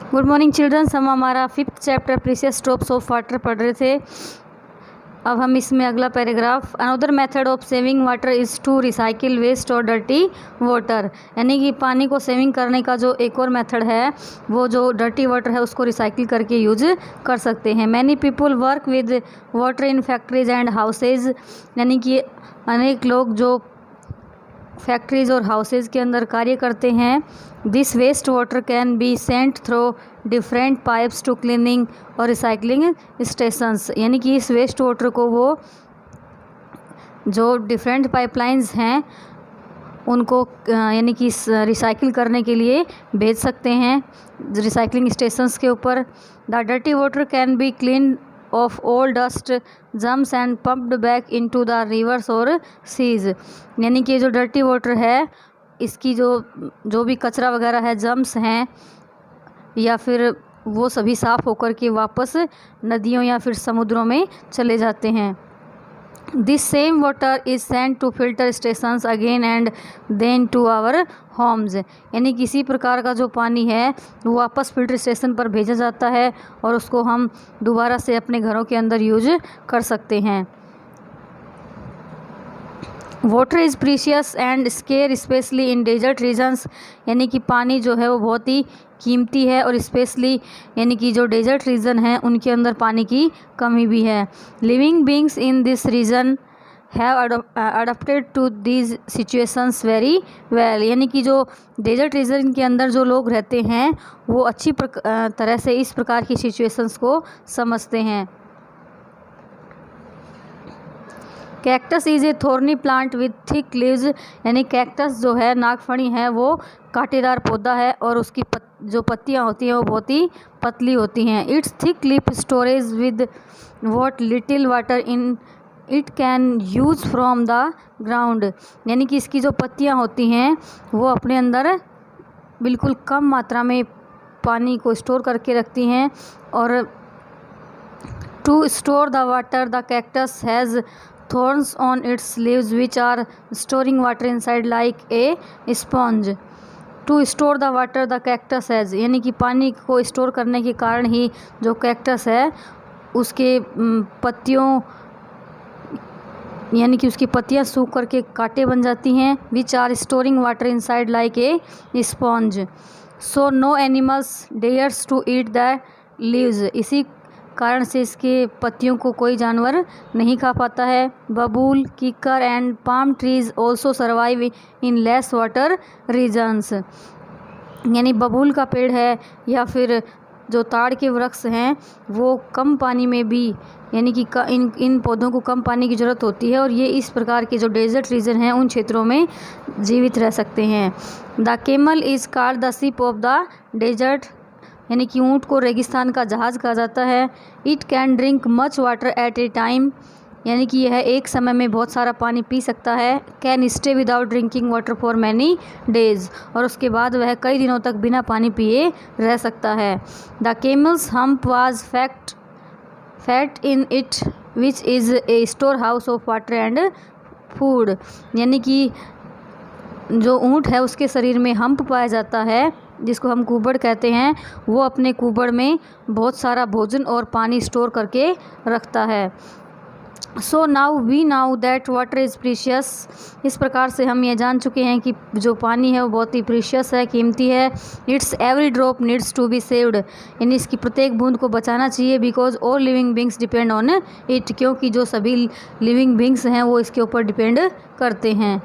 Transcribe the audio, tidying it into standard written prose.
Good morning children's. हम हमारा 5th chapter precious drops of water पढ़ रहे थे। अब हम इसमें अगला paragraph, another method of saving water is to recycle waste और डर्टी वाटर, यानी कि पानी को सेविंग करने का जो एक और मेथड है वो जो डर्टी वाटर है उसको रिसाइकिल करके यूज कर सकते हैं। Many people work with water in factories and houses, यानी कि अनेक लोग जो फैक्ट्रीज और हाउसेज के अंदर कार्य करते हैं। This waste water can be sent through different pipes to cleaning और रिसाइकलिंग स्टेशंस, यानी कि इस वेस्ट वाटर को वो जो डिफरेंट पाइपलाइंस हैं उनको यानी कि रिसाइकिल करने के लिए भेज सकते हैं रिसाइकलिंग स्टेशंस के ऊपर। The dirty water can B clean of all dust germs and pumped back into the reverse और सीज, यानी कि जो डर्टी वाटर है इसकी जो भी कचरा वगैरह है, जम्स हैं या फिर वो सभी साफ़ होकर के वापस नदियों या फिर समुद्रों में चले जाते हैं। This same water is sent to filter stations again and then to our homes, यानी किसी प्रकार का जो पानी है वो वापस फिल्टर स्टेशन पर भेजा जाता है और उसको हम दोबारा से अपने घरों के अंदर यूज कर सकते हैं। Water is precious and scarce specially in desert regions, यानी कि पानी जो है वो बहुत ही कीमती है और स्पेशली यानी कि जो डेजर्ट रीजन है उनके अंदर पानी की कमी भी है। Living beings in this region have adapted to these situations very well, यानी कि जो डेजर्ट रीजन के अंदर जो लोग रहते हैं वो अच्छी तरह से इस प्रकार की सिचुएशंस को समझते हैं। Cactus is a thorny plant with thick leaves, यानी कैक्टस जो है नागफनी है वो कांटेदार पौधा है और उसकी जो पत्तियां होती हैं वो बहुत ही पतली होती हैं। It's thick leaf storage with what little water in it can use from the ground, यानी कि इसकी जो पत्तियां होती हैं वो अपने अंदर बिल्कुल कम मात्रा में पानी को स्टोर करके रखती हैं। और to store the water the cactus has thorns on its leaves which are storing water inside like a sponge. To store the water the cactus has, यानी कि पानी को स्टोर करने के कारण ही जो कैक्टस है उसके पत्तियों यानी कि उसकी पत्तियां सूख करके कांटे बन जाती हैं। which are storing water inside like a sponge, so no animals dares to eat the leaves, इसी कारण से इसके पत्तियों को कोई जानवर नहीं खा पाता है। Babool, kikar and palm trees also survive in less water regions, यानी बबूल का पेड़ है या फिर जो ताड़ के वृक्ष हैं वो कम पानी में भी यानी कि इन पौधों को कम पानी की ज़रूरत होती है और ये इस प्रकार के जो डेजर्ट रीजन हैं उन क्षेत्रों में जीवित रह सकते हैं। The camel is called the ship of the desert, यानी कि ऊँट को रेगिस्तान का जहाज़ कहा जाता है। It can drink much water at A time, यानी कि यह एक समय में बहुत सारा पानी पी सकता है। Can stay without drinking water for many days, और उसके बाद वह कई दिनों तक बिना पानी पिए रह सकता है। The camel's hump was fat in it which is a store house of water and food, यानी कि जो ऊँट है उसके शरीर में हम्प पाया जाता है जिसको हम कुबड़ कहते हैं, वो अपने कुबड़ में बहुत सारा भोजन और पानी स्टोर करके रखता है। So now we know that water is precious, इस प्रकार से हम ये जान चुके हैं कि जो पानी है वो बहुत ही प्रीशियस है, कीमती है। It's every drop needs to be saved, यानी इसकी प्रत्येक बूंद को बचाना चाहिए। Because all living beings depend on it, क्योंकि जो सभी लिविंग बींग्स हैं वो इसके ऊपर डिपेंड करते हैं।